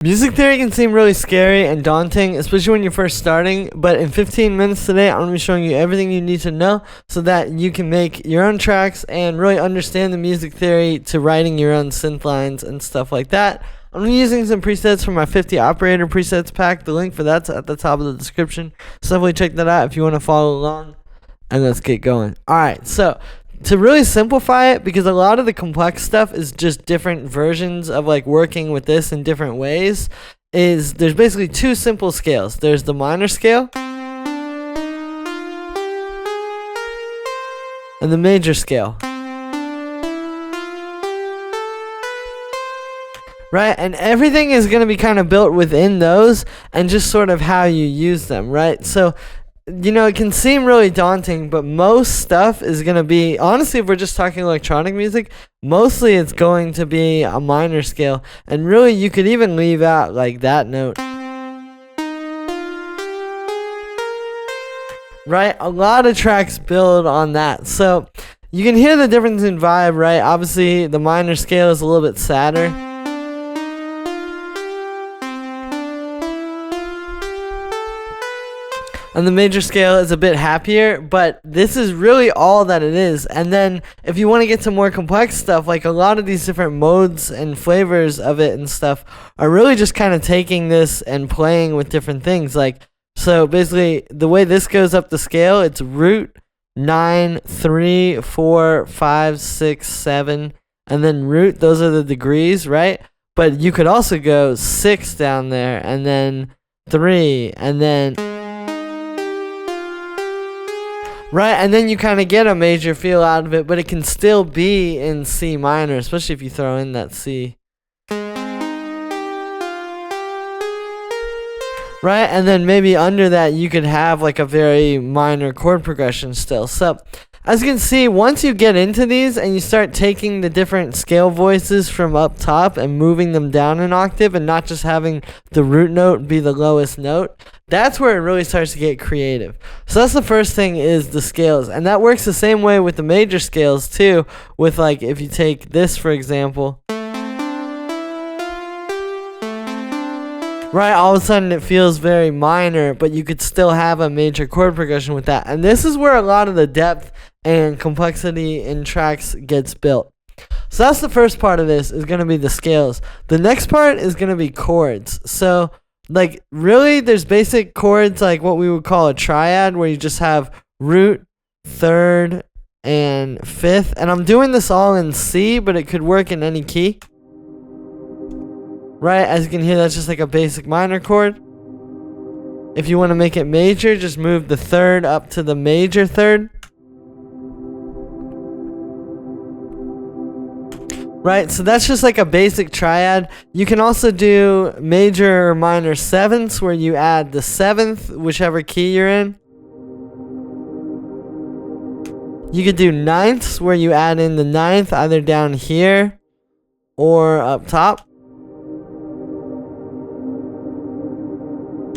Music theory can seem really scary and daunting, especially when you're first starting, but in 15 minutes today, I'm going to be showing you everything you need to know so that you can make your own tracks and really understand the music theory to writing your own synth lines and stuff like that. I'm using some presets from my 50 operator presets pack. The link for that's at the top of the description. So definitely check that out if you want to follow along. And let's get going. Alright, so to really simplify it, because a lot of the complex stuff is just different versions of like working with this in different ways, is there's basically two simple scales. There's the minor scale and the major scale. Right, and everything is going to be kind of built within those and just sort of how you use them, right? So, you know, it can seem really daunting, but most stuff is going to be, honestly, if we're just talking electronic music, mostly it's going to be a minor scale. And really, you could even leave out like that note. Right, a lot of tracks build on that. So, you can hear the difference in vibe, right? Obviously, the minor scale is a little bit sadder. And the major scale is a bit happier, but this is really all that it is. And then if you want to get to more complex stuff, like a lot of these different modes and flavors of it and stuff are really just kind of taking this and playing with different things. Like, so basically the way this goes up the scale, it's root 9, 3, 4, 5, 6, 7, and then root, those are the degrees, right? But you could also go 6 down there, and then 3, and then right, and then you kind of get a major feel out of it, but it can still be in C minor, especially if you throw in that C. Right, and then maybe under that you could have like a very minor chord progression still. So, as you can see, once you get into these and you start taking the different scale voices from up top and moving them down an octave and not just having the root note be the lowest note, that's where it really starts to get creative. So that's the first thing, is the scales. And that works the same way with the major scales too, with like if you take this for example. Right, all of a sudden it feels very minor, but you could still have a major chord progression with that. And this is where a lot of the depth and complexity in tracks gets built. So that's the first part of this, is going to be the scales. The next part is going to be chords. So, like, really, there's basic chords, like what we would call a triad, where you just have root, third, and fifth. And I'm doing this all in C, but it could work in any key. Right, as you can hear, that's just like a basic minor chord. If you want to make it major, just move the third up to the major third. Right, so that's just like a basic triad. You can also do major or minor sevenths, where you add the seventh, whichever key you're in. You could do ninths, where you add in the ninth either down here or up top.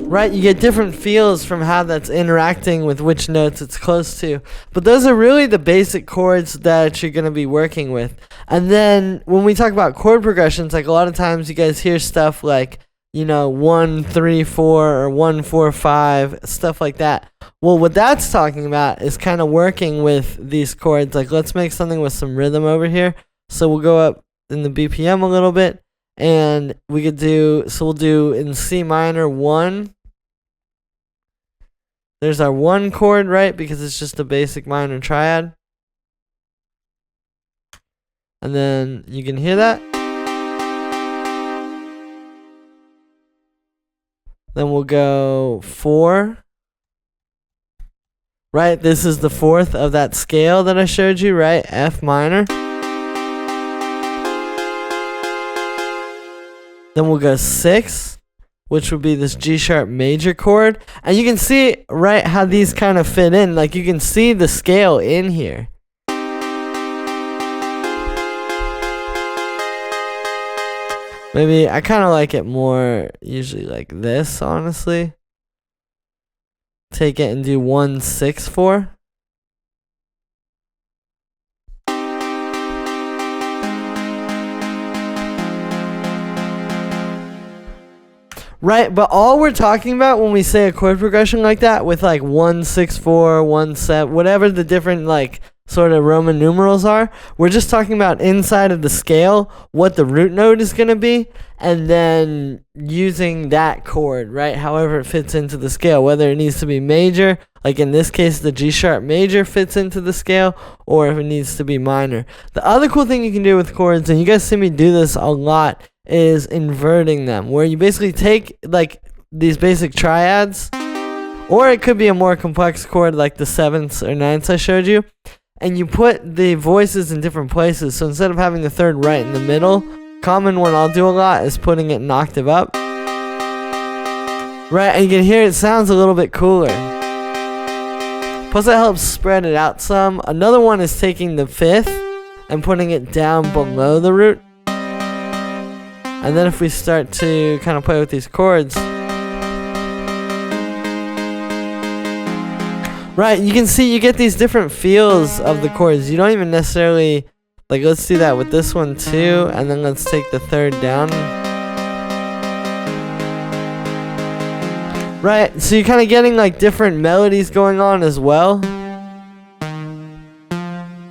Right, you get different feels from how that's interacting with which notes it's close to. But those are really the basic chords that you're going to be working with. And then when we talk about chord progressions, like a lot of times you guys hear stuff like, you know, 1, 3, 4, or 1, 4, 5, stuff like that. Well, what that's talking about is kind of working with these chords. Like, let's make something with some rhythm over here. So we'll go up in the BPM a little bit. And we could do, so we'll do in C minor 1. There's our 1 chord, right? Because it's just a basic minor triad. And then you can hear that. Then we'll go 4. Right? This is the 4th of that scale that I showed you, right? F minor. Then we'll go 6, which would be this G sharp major chord. And you can see, right, how these kind of fit in. Like, you can see the scale in here. Maybe I kind of like it more usually like this, honestly. Take it and do 1, 6, 4. Right, but all we're talking about when we say a chord progression like that with like 1 6 4 1 7, whatever the different like sort of Roman numerals are, we're just talking about inside of the scale what the root note is going to be, and then using that chord, right, however it fits into the scale, whether it needs to be major, like in this case the G sharp major fits into the scale, or if it needs to be minor. The other cool thing you can do with chords, and you guys see me do this a lot, is inverting them, where you basically take like these basic triads, or it could be a more complex chord like the 7ths or 9ths I showed you, and you put the voices in different places. So instead of having the third right in the middle, common one I'll do a lot is putting it an octave up, right, and you can hear it sounds a little bit cooler. Plus that helps spread it out some. Another one is taking the 5th and putting it down below the root. And then if we start to kind of play with these chords, right, you can see you get these different feels of the chords. You don't even necessarily, like, let's do that with this one too, and then let's take the 3rd down. Right, so you're kind of getting like different melodies going on as well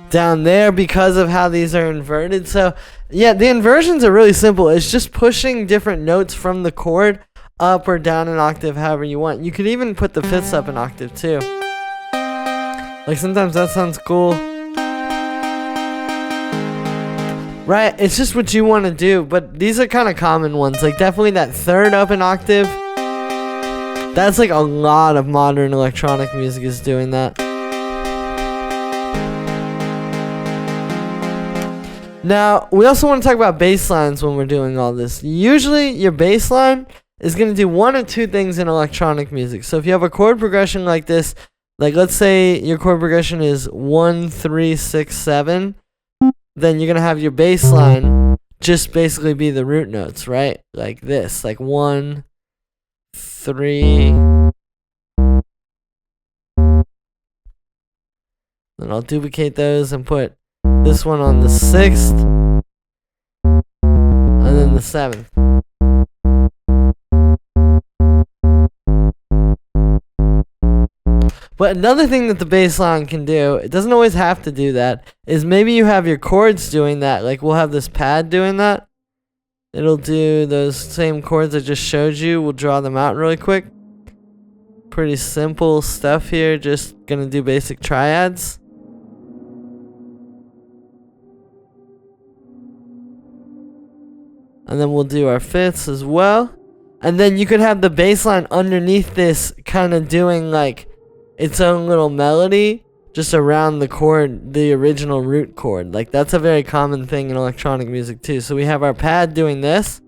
down there because of how these are inverted. So yeah, the inversions are really simple. It's just pushing different notes from the chord up or down an octave however you want. You could even put the 5ths up an octave too. Like sometimes that sounds cool. Right, it's just what you want to do, but these are kind of common ones. Like definitely that 3rd up an octave. That's like a lot of modern electronic music is doing that. Now, we also want to talk about bass lines when we're doing all this. Usually, your bass line is going to do one or two things in electronic music. So if you have a chord progression like this, like let's say your chord progression is 1, 3, 6, 7, then you're going to have your bass line just basically be the root notes, right? Like this, like 1, 3. Then I'll duplicate those and put this one on the 6th, and then the 7th. But another thing that the bass line can do, it doesn't always have to do that, is maybe you have your chords doing that. Like we'll have this pad doing that. It'll do those same chords I just showed you. We'll draw them out really quick. Pretty simple stuff here, just gonna do basic triads. And then we'll do our 5ths as well. And then you could have the bass line underneath this kind of doing like its own little melody just around the chord, the original root chord. Like that's a very common thing in electronic music too. So we have our pad doing this.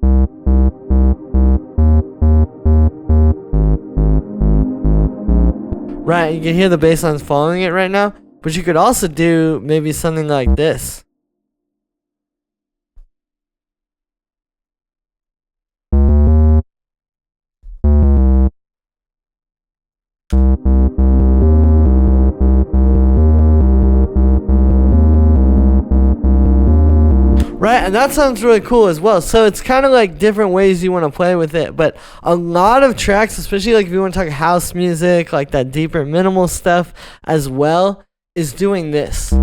Right, you can hear the bass lines following it right now. But you could also do maybe something like this. Right, and that sounds really cool as well. So it's kind of like different ways you want to play with it. But a lot of tracks, especially like if you want to talk house music, like that deeper minimal stuff as well, is doing this.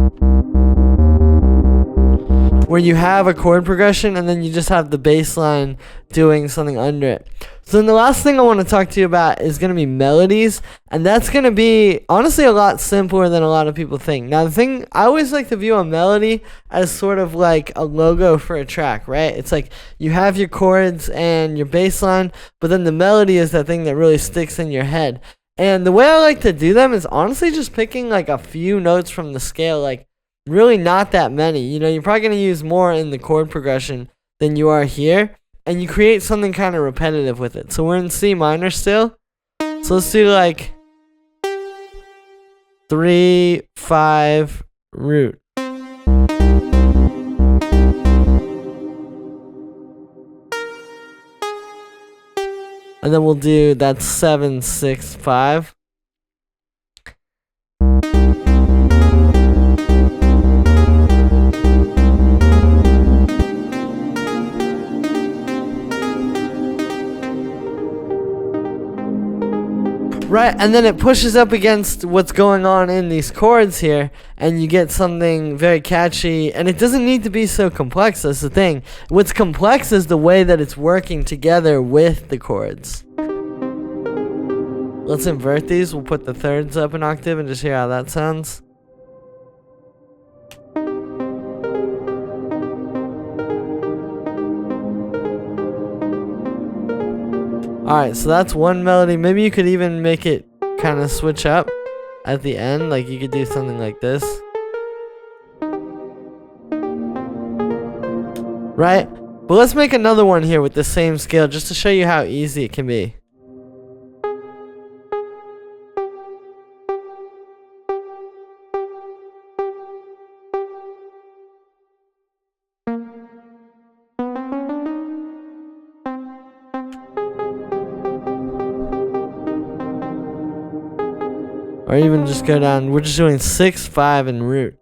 Where you have a chord progression and then you just have the bass line doing something under it. So then the last thing I want to talk to you about is going to be melodies. And that's going to be, honestly, a lot simpler than a lot of people think. Now, the thing, I always like to view a melody as sort of like a logo for a track, right? It's like you have your chords and your bass line, but then the melody is that thing that really sticks in your head. And the way I like to do them is honestly just picking like a few notes from the scale, like really not that many. You know, you're probably going to use more in the chord progression than you are here. And you create something kind of repetitive with it. So we're in C minor still. So let's do like 3, 5, root. And then we'll do that 7, 6, 5. Right, and then it pushes up against what's going on in these chords here, and you get something very catchy, and it doesn't need to be so complex. That's the thing. What's complex is the way that it's working together with the chords. Let's invert these. We'll put the thirds up an octave and just hear how that sounds. Alright, so that's one melody. Maybe you could even make it kind of switch up at the end. Like you could do something like this. Right? But let's make another one here with the same scale just to show you how easy it can be. Or even just go down. We're just doing 6, 5, and root.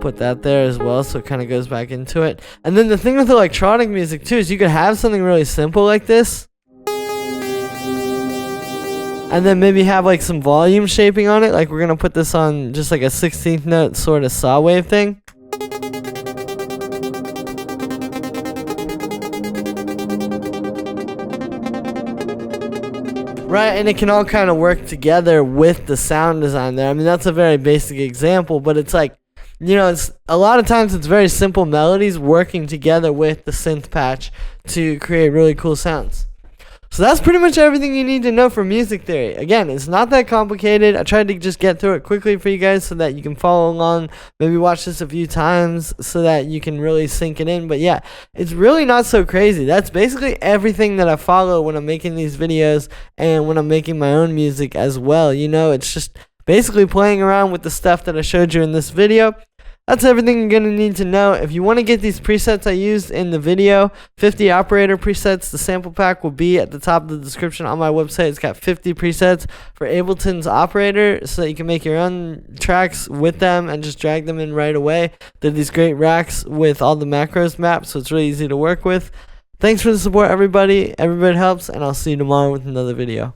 Put that there as well, so it kind of goes back into it. And then the thing with electronic music too is you could have something really simple like this, and then maybe have like some volume shaping on it. Like we're gonna put this on just like a 16th note sort of saw wave thing. Right, and it can all kind of work together with the sound design there. I mean, that's a very basic example, but it's like, you know, it's a lot of times it's very simple melodies working together with the synth patch to create really cool sounds. So that's pretty much everything you need to know for music theory. Again, it's not that complicated. I tried to just get through it quickly for you guys so that you can follow along. Maybe watch this a few times so that you can really sink it in. But yeah, it's really not so crazy. That's basically everything that I follow when I'm making these videos and when I'm making my own music as well. You know, it's just basically playing around with the stuff that I showed you in this video. That's everything you're going to need to know. If you want to get these presets I used in the video, 50 operator presets, the sample pack will be at the top of the description on my website. It's got 50 presets for Ableton's operator so that you can make your own tracks with them and just drag them in right away. They're these great racks with all the macros mapped, so it's really easy to work with. Thanks for the support, everybody. Everybody helps, and I'll see you tomorrow with another video.